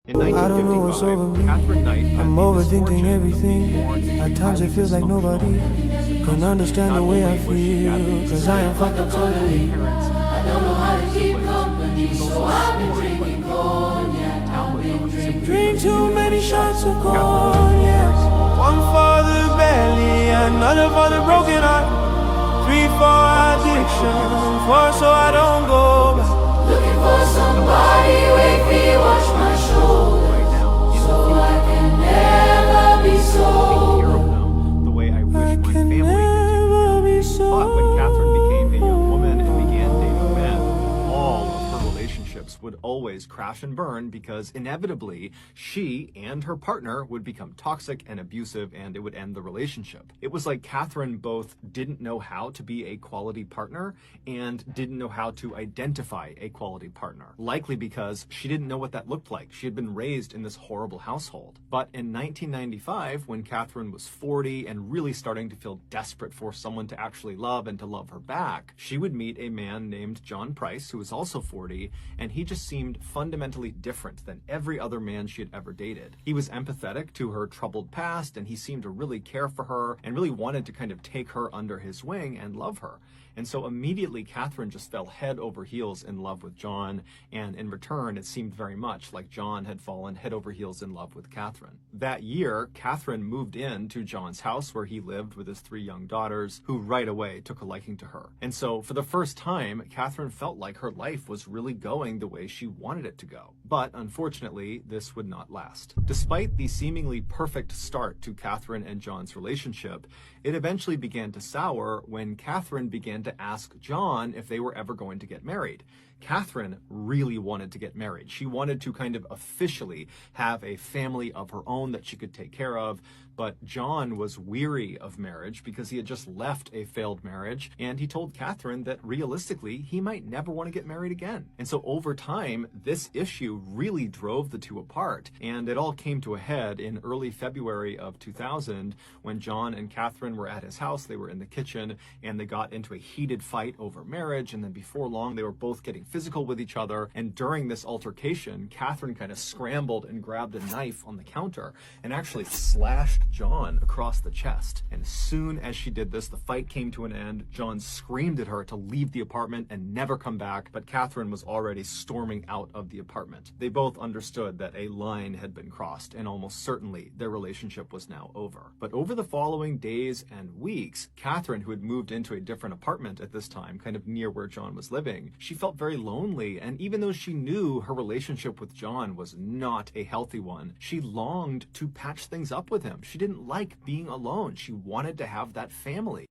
In I don't know what's over 1955, me. Catherine Knight had I'm the overthinking misfortune of everything. being born into At a times it highly feels like nobody dysfunctional can home. understand the Not way I only was she feel, badly 'cause I am fucked up totally. parents, I don't know how to keep company, she was so also I've been scorned by drinking the people who lived in cognac. the town with them simply Drink because too she many was shots of Catherine was from a cognac. very small town. One for the belly, another for the broken heart. 3 for addiction, 4 so I don't go back. Looking for somebody, wake me, wash my shoulder, Right now, in so I can never be take sober. care of them the way I wish I my can family could take care never of be me. But when Catherine became a young woman and sober. began dating men, all of her relationships would always crash and burn because inevitably she and her partner would become toxic and abusive and it would end the relationship. It was like Catherine both didn't know how to be a quality partner and didn't know how to identify a quality partner, likely because she didn't know what that looked like. She had been raised in this horrible household. But in 1995, when Catherine was 40 and really starting to feel desperate for someone to actually love and to love her back, she would meet a man named John Price, who was also 40, and he just seemed fundamentally different than every other man she had ever dated. He was empathetic to her troubled past, and he seemed to really care for her and really wanted to kind of take her under his wing and love her. And so immediately Catherine just fell head over heels in love with John, and in return it seemed very much like John had fallen head over heels in love with Catherine. That year, Catherine moved in to John's house where he lived with his 3 young daughters, who right away took a liking to her. And so for the first time, Catherine felt like her life was really going the way she wanted it to go. But unfortunately, this would not last. Despite the seemingly perfect start to Catherine and John's relationship, it eventually began to sour when Catherine began to ask John if they were ever going to get married. Catherine really wanted to get married. She wanted to kind of officially have a family of her own that she could take care of, but John was weary of marriage because he had just left a failed marriage, and he told Catherine that realistically, he might never want to get married again. And so over time, this issue really drove the two apart, and it all came to a head in early February of 2000 when John and Catherine were at his house. They were in the kitchen, and they got into a heated fight over marriage, and then before long, they were both getting physical with each other. And during this altercation, Catherine kind of scrambled and grabbed a knife on the counter and actually slashed John across the chest. And as soon as she did this, the fight came to an end. John screamed at her to leave the apartment and never come back, but Catherine was already storming out of the apartment. They both understood that a line had been crossed, and almost certainly their relationship was now over. But over the following days and weeks, Catherine, who had moved into a different apartment at this time, kind of near where John was living, she felt very lonely, and even though she knew her relationship with John was not a healthy one, she longed to patch things up with him. She didn't like being alone. She wanted to have that family.